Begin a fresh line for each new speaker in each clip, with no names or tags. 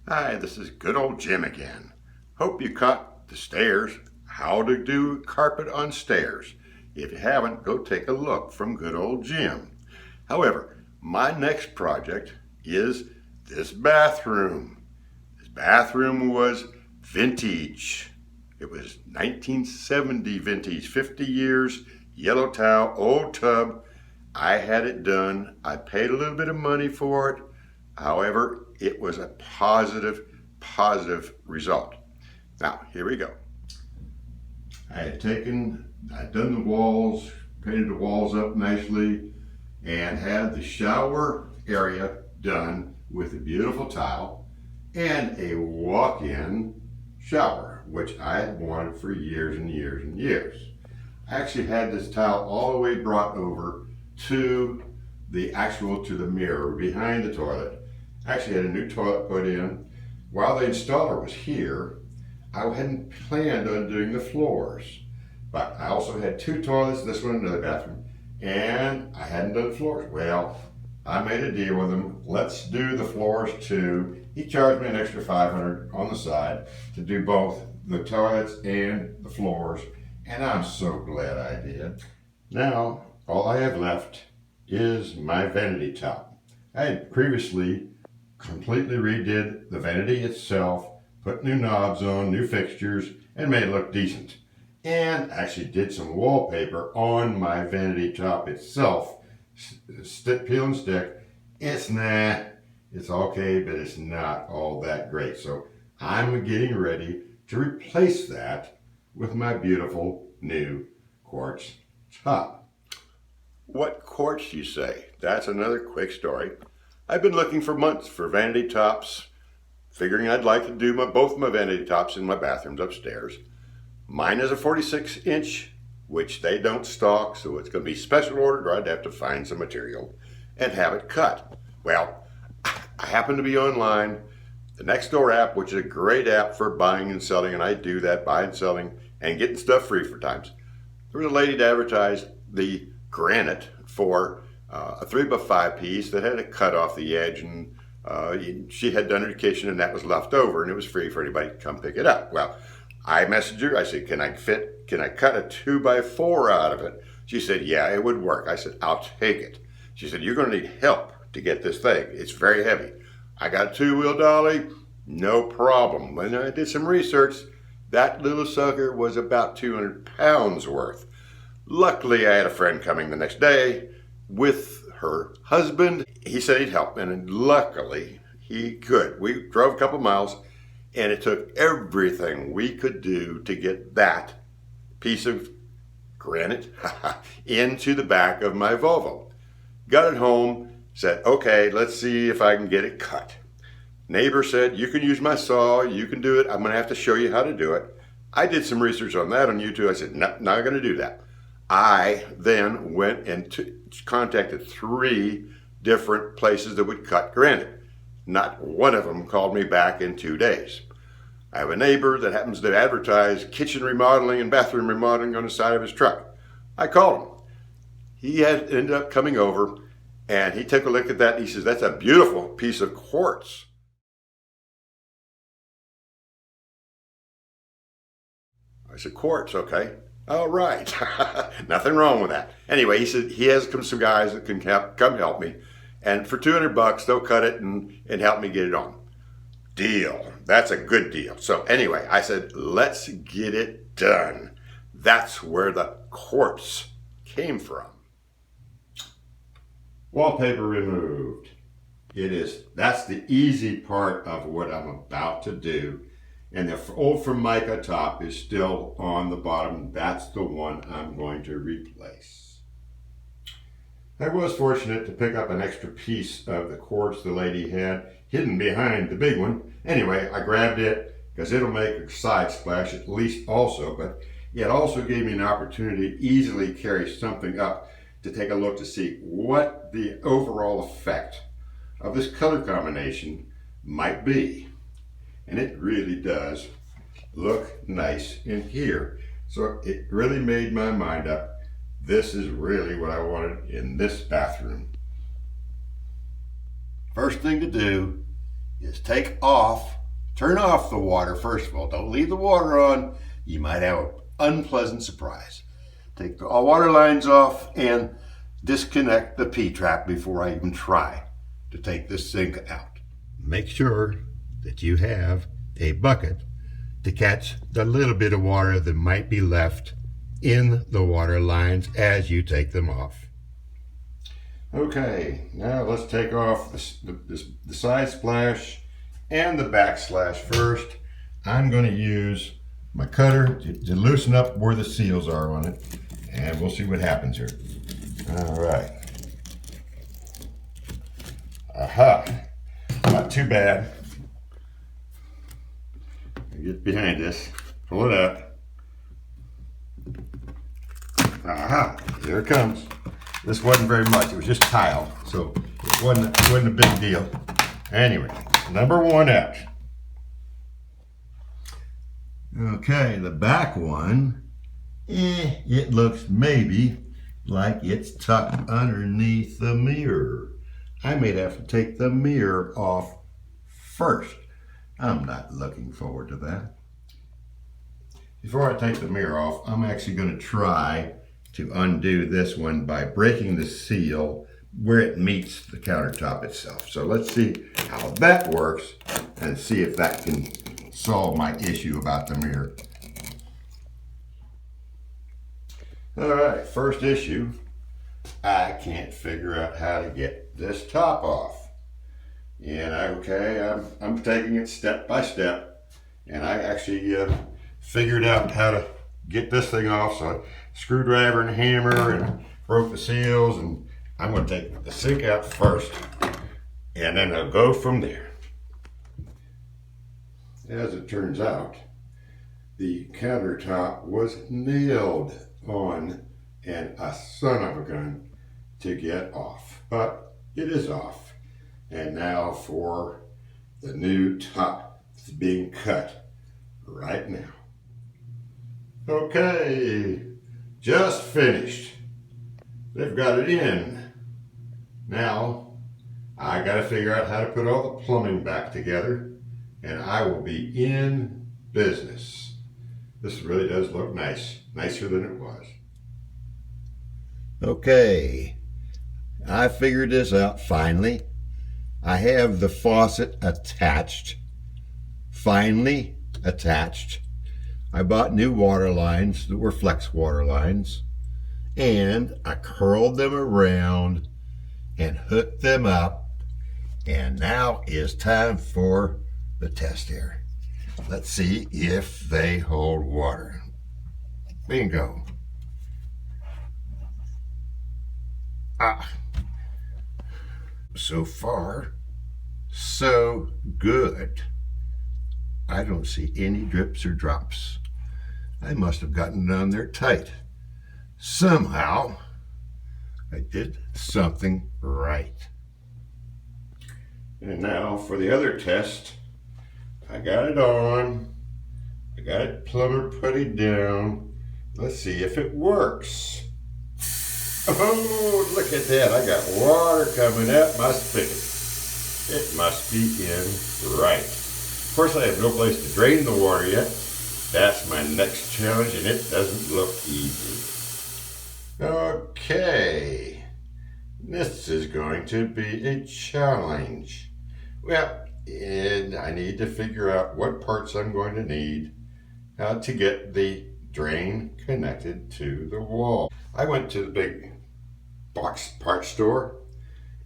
Hi, this is good old Jim again. Hope you caught the stairs, how to do carpet on stairs. If you haven't, go take a look from good old Jim. However, my next project is this bathroom. This bathroom was vintage. It was 1970 vintage, 50 years, yellow tile, old tub. I had it done. I paid a little bit of money for it. However, it was a positive result. Now, here we go. I'd done the walls, painted the walls up nicely, and had the shower area done with a beautiful tile and a walk-in shower, which I had wanted for years and years and years. I actually had this tile all the way brought over to the mirror behind the toilet. Actually had a new toilet put in. While the installer was here, I hadn't planned on doing the floors, but I also had two toilets, this one another bathroom, and I hadn't done the floors. Well, I made a deal with him. Let's do the floors too. He charged me an extra $500 on the side to do both the toilets and the floors, and I'm so glad I did. Now, all I have left is my vanity top. I had previously completely redid the vanity itself, put new knobs on, new fixtures, and made it look decent. And actually did some wallpaper on my vanity top itself. Peel and stick. It's okay, but it's not all that great. So I'm getting ready to replace that with my beautiful new quartz top. What quartz, you say? That's another quick story. I've been looking for months for vanity tops, figuring I'd like to do both my vanity tops in my bathrooms upstairs. Mine is a 46-inch, which they don't stock, so it's going to be special ordered, or I'd have to find some material and have it cut. Well, I happen to be online. The Nextdoor app, which is a great app for buying and selling, and I do that, buying and selling, and getting stuff free for times. There was a lady to advertise the Granite for a 3x5 piece that had a cut off the edge, and she had done her kitchen and that was left over and it was free for anybody to come pick it up. Well, I messaged her. I said, can I cut a 2x4 out of it? She said, yeah, it would work. I said, I'll take it. She said, you're going to need help to get this thing. It's very heavy. I got a two-wheel dolly, no problem. When I did some research, that little sucker was about 200 pounds worth. Luckily, I had a friend coming the next day with her husband. He said he'd help, and luckily he could. We drove a couple miles, and it took everything we could do to get that piece of granite into the back of my Volvo. Got it home, said, okay, let's see if I can get it cut. Neighbor said, you can use my saw, you can do it. I'm gonna have to show you how to do it. I did some research on that on YouTube. I said, no, not gonna do that. I then went and contacted 3 different places that would cut granite. Not one of them called me back in 2 days. I have a neighbor that happens to advertise kitchen remodeling and bathroom remodeling on the side of his truck. I called him. He had ended up coming over and he took a look at that and he says, that's a beautiful piece of quartz. I said, quartz, okay. All right. Nothing wrong with that. Anyway, he said he has some guys that can come help me. And for $200, they'll cut it and help me get it on. Deal. That's a good deal. So anyway, I said, let's get it done. That's where the quartz came from. Wallpaper removed. That's the easy part of what I'm about to do. And the old Formica top is still on the bottom. That's the one I'm going to replace. I was fortunate to pick up an extra piece of the quartz the lady had hidden behind the big one. Anyway, I grabbed it because it'll make a side splash at least also, but it also gave me an opportunity to easily carry something up to take a look to see what the overall effect of this color combination might be. And it really does look nice in here. So it really made my mind up. This is really what I wanted in this bathroom. First thing to do is turn off the water first of all. Don't leave the water on. You might have an unpleasant surprise. Take the water lines off and disconnect the P-trap before I even try to take this thing out. Make sure that you have a bucket to catch the little bit of water that might be left in the water lines as you take them off. Okay, now let's take off the side splash and the back splash first. I'm going to use my cutter to loosen up where the seals are on it, and we'll see what happens here. All right. Aha, not too bad. Get behind this, pull it up. Aha, here it comes. This wasn't very much, it was just tile, so it wasn't a big deal. Anyway, number one out. Okay, the back one, it looks maybe like it's tucked underneath the mirror. I may have to take the mirror off first. I'm not looking forward to that. Before I take the mirror off, I'm actually going to try to undo this one by breaking the seal where it meets the countertop itself. So let's see how that works and see if that can solve my issue about the mirror. All right, first issue. I can't figure out how to get this top off. And I'm taking it step by step, and I actually figured out how to get this thing off. So I screwdriver and hammer and broke the seals, and I'm going to take the sink out first, and then I'll go from there. As it turns out, the countertop was nailed on and a son of a gun to get off, but it is off. And now for the new top that's being cut right now. Okay, just finished. They've got it in. Now I got to figure out how to put all the plumbing back together, and I will be in business. This really does look nice, nicer than it was. Okay, I figured this out finally. I have the faucet attached, finally attached. I bought new water lines that were flex water lines, and I curled them around and hooked them up, and now is time for the test here. Let's see if they hold water. Bingo. So far, so good. I don't see any drips or drops. I must have gotten it on there tight. Somehow, I did something right. And now for the other test. I got it on. I got it plumber putty down. Let's see if it works. Oh, look at that. I got water coming out my spigot. It must be in right. Of course, I have no place to drain the water yet. That's my next challenge, and it doesn't look easy. Okay. This is going to be a challenge. Well, and I need to figure out what parts I'm going to need to get the drain connected to the wall. I went to the big box parts store,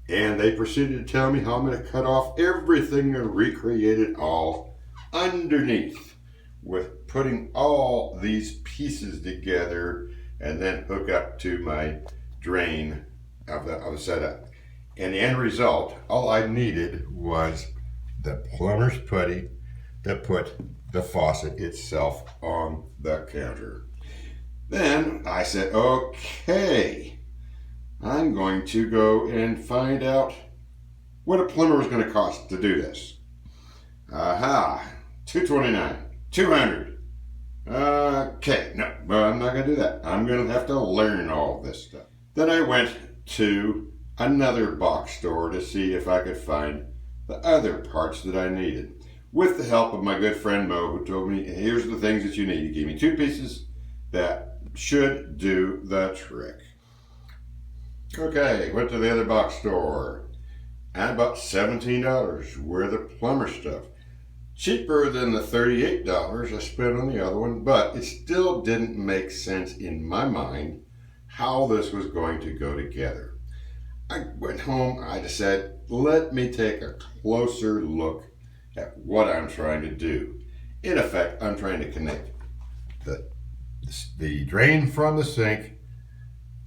and they proceeded to tell me how I'm going to cut off everything and recreate it all underneath with putting all these pieces together and then hook up to my drain of the setup. And the end result, all I needed was the plumber's putty to put the faucet itself on the counter. Then I said, okay, I'm going to go and find out what a plumber was going to cost to do this. Aha, $229, $200. Okay, no, I'm not going to do that. I'm going to have to learn all this stuff. Then I went to another box store to see if I could find the other parts that I needed. With the help of my good friend Mo, who told me, here's the things that you need. He gave me 2 pieces that should do the trick. Okay, went to the other box store and about $17 worth of plumber stuff. Cheaper than the $38 I spent on the other one, but it still didn't make sense in my mind how this was going to go together. I went home, I decided, let me take a closer look at what I'm trying to do. In effect, I'm trying to connect the drain from the sink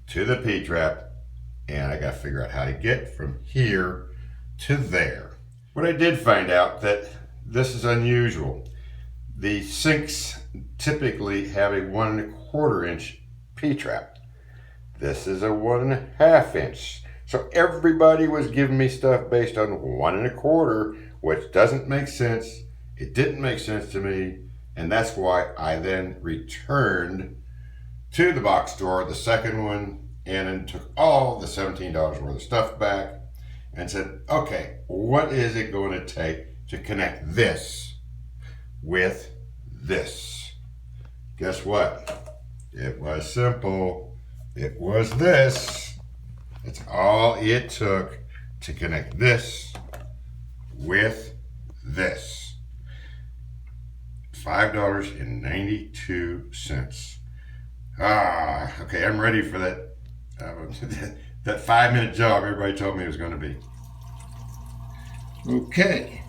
to the P-trap, and I got to figure out how to get from here to there. What I did find out that this is unusual. The sinks typically have a 1 1/4 inch P-trap. This is a 1 1/2 inch. So everybody was giving me stuff based on 1 1/4, which doesn't make sense. It didn't make sense to me, and that's why I then returned to the box store, the second one, and then took all the $17 worth of stuff back and said, okay, what is it going to take to connect this with this? Guess what? It was simple. It was this. It's all it took to connect this with this. $5.92. Okay, I'm ready for that that 5-minute job everybody told me it was going to be. Okay.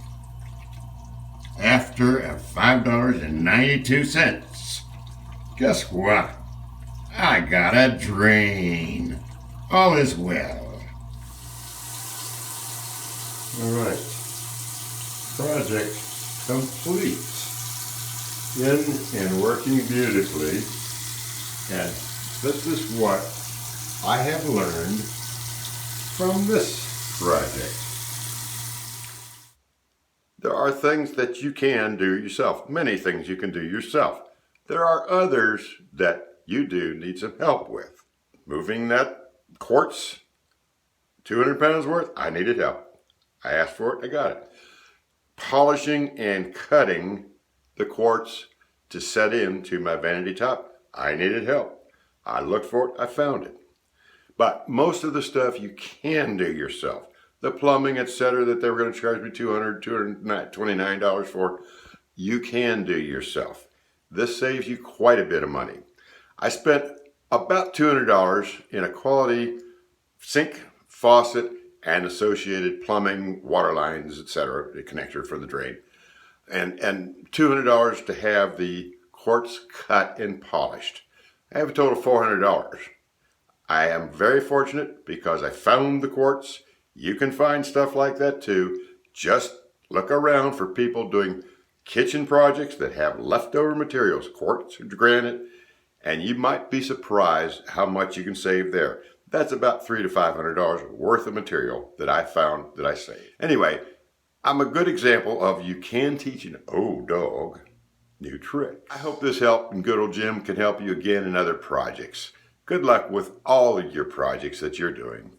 After a $5.92, guess what? I got a drain. All is well. All right. Project complete. In and working beautifully. And this is what I have learned from this project. There are things that you can do yourself. Many things you can do yourself. There are others that you do need some help with. Moving that quartz, 200 pounds worth, I needed help. I asked for it, I got it. Polishing and cutting the quartz to set into my vanity top, I needed help. I looked for it, I found it. But most of the stuff you can do yourself. The plumbing, etc., that they were going to charge me $229 for, you can do yourself. This saves you quite a bit of money. I spent about $200 in a quality sink, faucet, and associated plumbing, water lines, etc., the connector for the drain. And $200 to have the quartz cut and polished. I have a total of $400. I am very fortunate because I found the quartz. You can find stuff like that too. Just look around for people doing kitchen projects that have leftover materials, quartz or granite, and you might be surprised how much you can save there. That's about $300 to $500 worth of material that I found that I saved. Anyway, I'm a good example of you can teach an old dog new tricks. I hope this helped, and good old Jim can help you again in other projects. Good luck with all of your projects that you're doing.